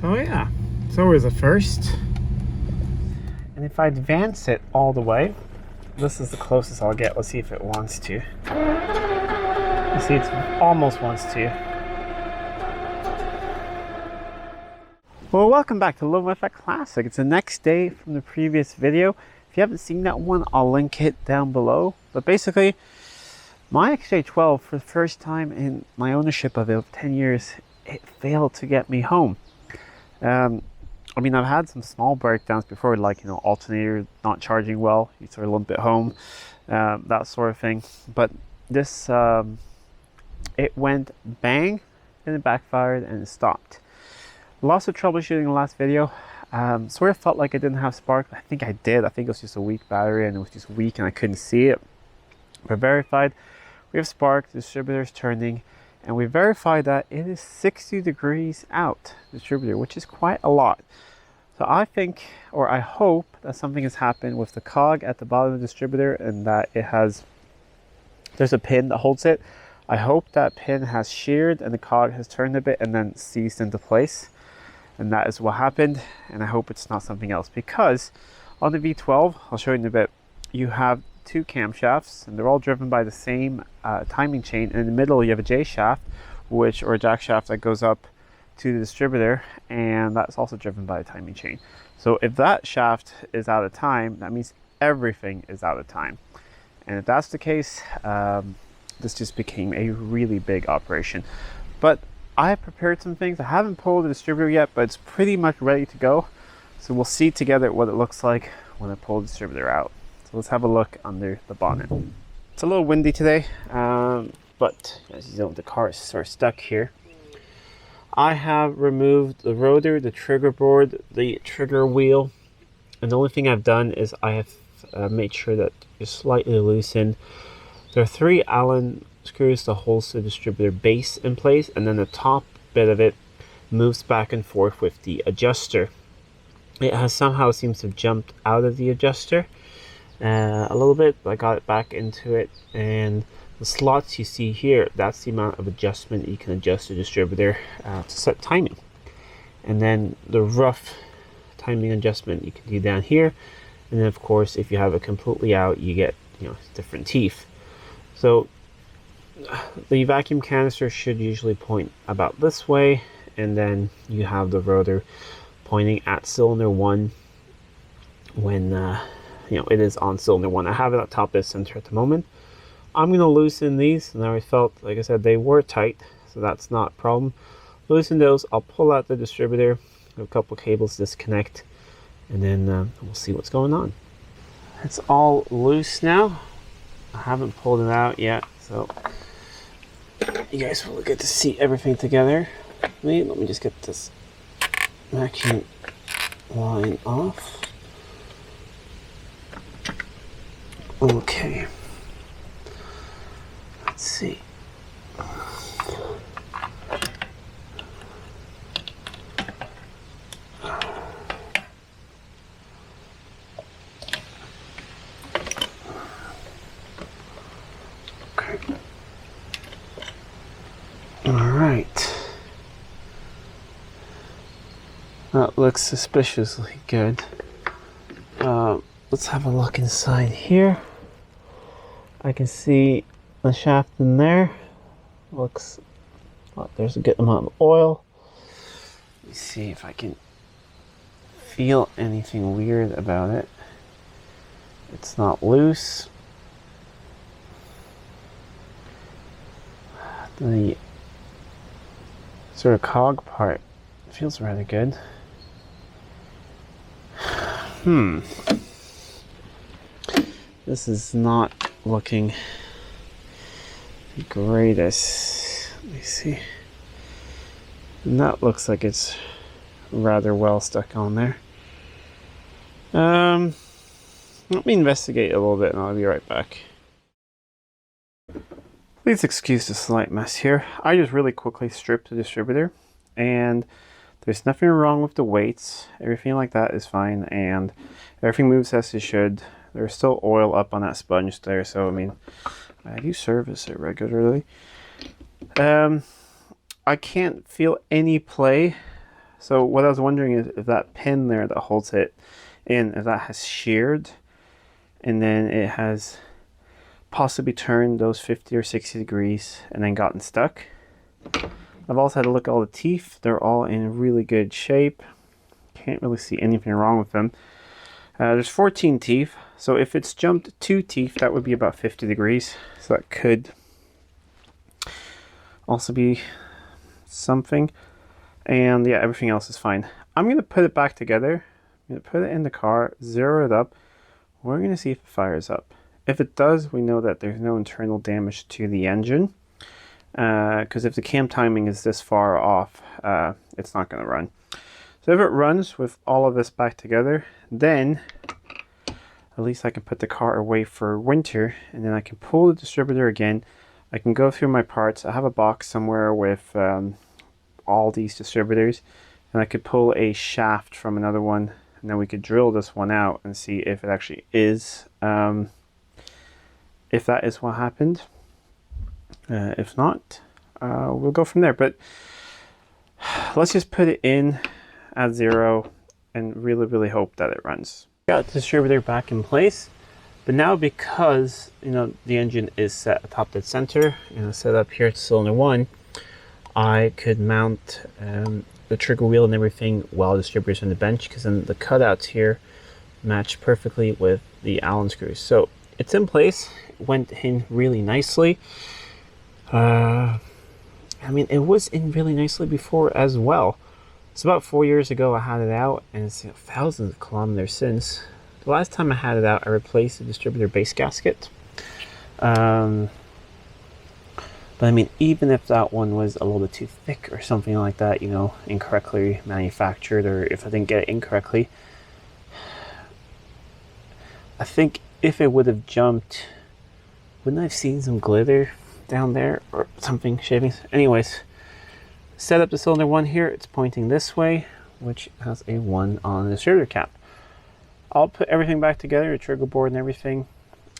Oh yeah, it's always a first. And if I advance it all the way, this is the closest I'll get. Let's see if it wants to. You see, it almost wants to. Well, welcome back to Living with a Classic. It's the next day from the previous video. If you haven't seen that one, I'll link it down below. But basically, my XJ12, for the first time in my ownership of it of 10 years, it failed to get me home. I mean, I've had some small breakdowns before, like, you know, alternator not charging well, you sort of limp it home, that sort of thing. But this, it went bang, and it backfired, and it stopped. Lots of troubleshooting in the last video. Sort of felt like I didn't have spark. I think I did. I think it was just a weak battery, and it was just weak, and I couldn't see it. We verified we have spark, the distributor's turning, and we verified that it is 60 degrees out, distributor, which is quite a lot. So I think, or I hope, that something has happened with the cog at the bottom of the distributor, and that it has, there's a pin that holds it. I hope that pin has sheared and the cog has turned a bit and then seized into place. And that is what happened, and I hope it's not something else, because on the V12, I'll show you in a bit, you have two camshafts, and they're all driven by the same timing chain. And in the middle, you have a J shaft, or a jack shaft that goes up to the distributor, and that's also driven by a timing chain. So if that shaft is out of time, that means everything is out of time. And if that's the case, this just became a really big operation. But I have prepared some things. I haven't pulled the distributor yet, but it's pretty much ready to go. So we'll see together what it looks like when I pull the distributor out. So let's have a look under the bonnet. It's a little windy today, but as you know, the car is sort of stuck here. I have removed the rotor, the trigger board, the trigger wheel, and the only thing I've done is I have made sure that it's slightly loosened. There are 3 Allen screws that holds the distributor base in place, and then the top bit of it moves back and forth with the adjuster. It has somehow seems to have jumped out of the adjuster a little bit, but I got it back into it. And the slots you see here, that's the amount of adjustment you can adjust the distributor to set timing. And then the rough timing adjustment you can do down here. And then of course, if you have it completely out, you get, you know, different teeth. So the vacuum canister should usually point about this way, and then you have the rotor pointing at cylinder 1 when you know, it is on cylinder 1. I have it at top dead center at the moment. I'm going to loosen these, and I felt, like I said, they were tight, so that's not a problem. Loosen those, I'll pull out the distributor, a couple cables disconnect, and then we'll see what's going on. It's all loose now. I haven't pulled it out yet, so you guys will get to see everything together. Let me just get this vacuum line off. Okay. Let's see. Okay. All right. That looks suspiciously good. Let's have a look inside here. I can see the shaft in there. Looks like there's a good amount of oil. Let me see if I can feel anything weird about it. It's not loose. The sort of cog part feels rather good. This is not looking the greatest. Let me see. And that looks like it's rather well stuck on there. Let me investigate a little bit and I'll be right back. Please excuse the slight mess here. I just really quickly stripped the distributor, and there's nothing wrong with the weights. Everything like that is fine, and everything moves as it should. There's still oil up on that sponge there, so I mean, I do service it regularly. I can't feel any play So what I was wondering is if that pin there that holds it in, if that has sheared, and then it has possibly turned those 50 or 60 degrees and then gotten stuck. I've also had to look at all the teeth. They're all in really good shape. Can't really see anything wrong with them. There's 14 teeth, so if it's jumped 2 teeth, that would be about 50 degrees. So that could also be something. And yeah, everything else is fine. I'm going to put it back together. I'm going to put it in the car, zero it up. We're going to see if it fires up. If it does, we know that there's no internal damage to the engine. Because if the cam timing is this far off, it's not going to run. So if it runs with all of this back together, then at least I can put the car away for winter, and then I can pull the distributor again. I can go through my parts. I have a box somewhere with all these distributors, and I could pull a shaft from another one, and then we could drill this one out and see if it actually is, if that is what happened. If not, we'll go from there. But let's just put it in at 0 and really hope that it runs. Got the distributor back in place, but now because the engine is set atop dead center and set up here at cylinder 1, I could mount the trigger wheel and everything while the distributor's on the bench, because then the cutouts here match perfectly with the Allen screws. So it's in place. It went in really nicely. I mean, it was in really nicely before as well. It's about 4 years ago I had it out, and it's thousands of kilometers since. The last time I had it out, I replaced the distributor base gasket. But I mean, even if that one was a little bit too thick or something like that, incorrectly manufactured, or if I didn't get it incorrectly, I think if it would have jumped, wouldn't I have seen some glitter down there or something, shavings? Anyways, set up the cylinder 1 here. It's pointing this way, which has a 1 on the distributor cap. I'll put everything back together, the trigger board and everything.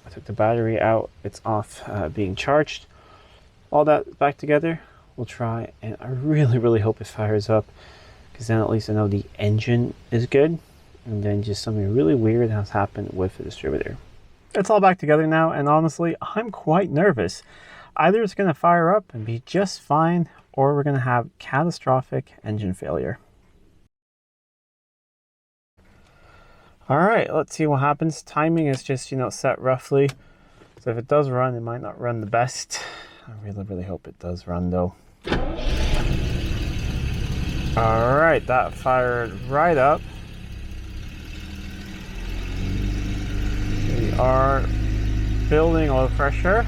I took the battery out. It's off being charged. All that back together, we'll try, and I really hope it fires up, because then at least I know the engine is good, and then just something really weird has happened with the distributor. It's all back together now, and honestly, I'm quite nervous. Either it's going to fire up and be just fine, or we're going to have catastrophic engine failure. All right, let's see what happens. Timing is just, set roughly. So if it does run, it might not run the best. I really hope it does run though. All right, that fired right up. We are building oil pressure.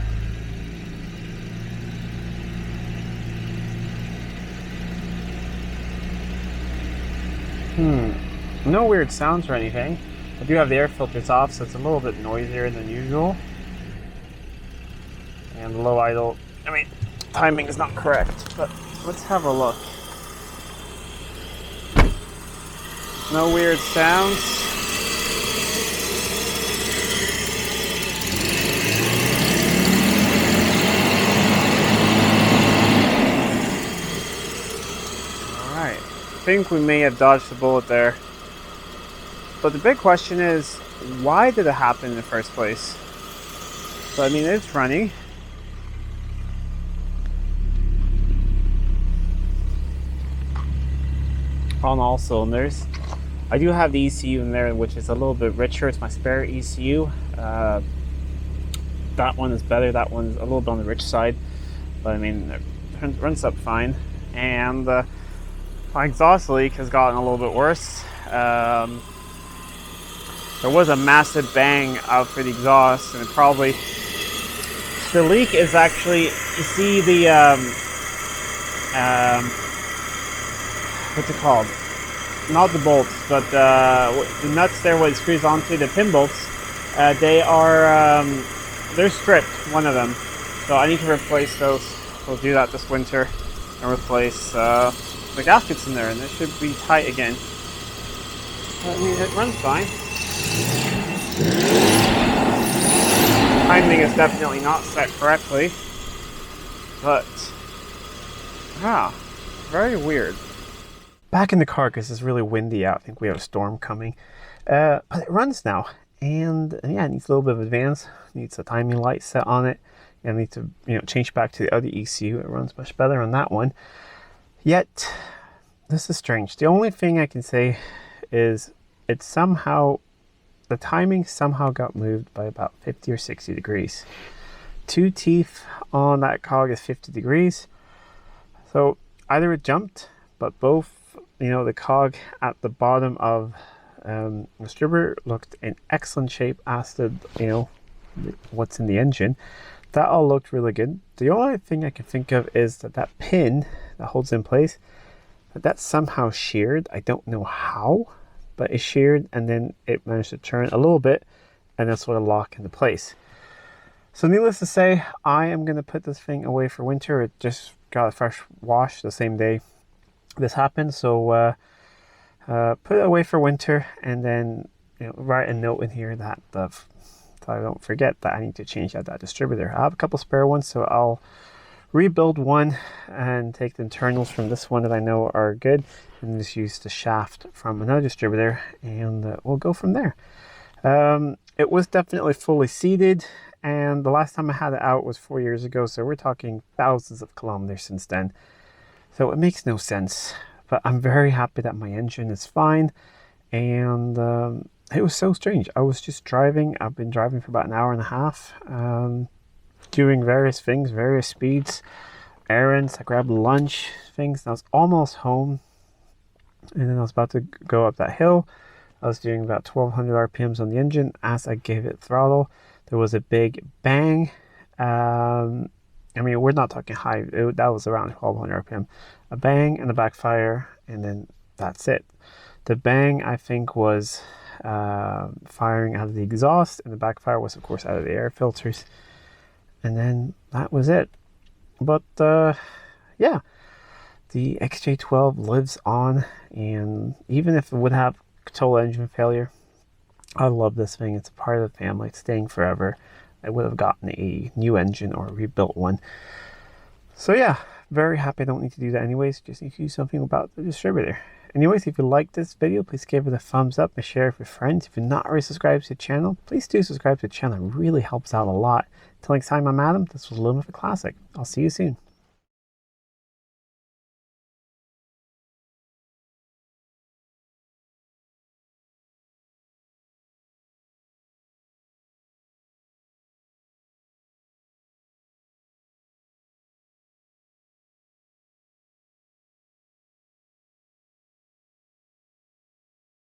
No weird sounds or anything. I do have the air filters off, so it's a little bit noisier than usual. And the low idle, timing is not correct, but let's have a look. No weird sounds. Alright, I think we may have dodged the bullet there. But the big question is, why did it happen in the first place? So it's running. On all cylinders. I do have the ECU in there, which is a little bit richer. It's my spare ECU. That one is better. That one's a little bit on the rich side, but it runs up fine. And my exhaust leak has gotten a little bit worse. There was a massive bang out for the exhaust, and the leak is actually, you see the what's it called? Not the bolts, but the nuts there, what it screws onto, the pin bolts. They're stripped, one of them. So I need to replace those. We'll do that this winter and replace the gaskets in there, and it should be tight again. It runs fine. Timing is definitely not set correctly, but very weird. back in the car because it's really windy out. I think we have a storm coming. But it runs now. And yeah, it needs a little bit of advance. It needs a timing light set on it. And I need to, change back to the other ECU. It runs much better on that one. Yet, this is strange. The only thing I can say is it somehow, the timing somehow got moved by about 50 or 60 degrees. 2 teeth on that cog is 50 degrees. So either it jumped, but both, the cog at the bottom of the distributor looked in excellent shape, as did, what's in the engine. That all looked really good. The only thing I can think of is that pin that holds in place, that somehow sheared. I don't know how, but it sheared, and then it managed to turn a little bit and then sort of lock into place. So needless to say, I am going to put this thing away for winter. It just got a fresh wash the same day this happened. So put it away for winter, and then write a note in here that so I don't forget that I need to change out that distributor. I have a couple spare ones, so I'll rebuild one and take the internals from this one that I know are good, and just use the shaft from another distributor, and we'll go from there. It was definitely fully seated, and the last time I had it out was 4 years ago, so we're talking thousands of kilometers since then. So it makes no sense, but I'm very happy that my engine is fine. And it was so strange. I was just driving. I've been driving for about an hour and a half, doing various things, various speeds, errands. I grabbed lunch, things. I was almost home, and then I was about to go up that hill. I was doing about 1200 RPMs on the engine. As I gave it throttle, there was a big bang. I mean, we're not talking high. That was around 1200 RPM. A bang and a backfire, and then that's it. The bang, I think, was firing out of the exhaust, and the backfire was, of course, out of the air filters. And then that was it. But yeah, the XJ12 lives on, and even if it would have total engine failure, I love this thing. It's a part of the family. It's staying forever. I would have gotten a new engine or rebuilt one. So yeah, very happy I don't need to do that anyways. Just need to do something about the distributor. Anyways, if you liked this video, please give it a thumbs up and share it with friends. If you're not already subscribed to the channel, please do subscribe to the channel. It really helps out a lot. Until next time, I'm Adam. This was Living with a Classic. I'll see you soon.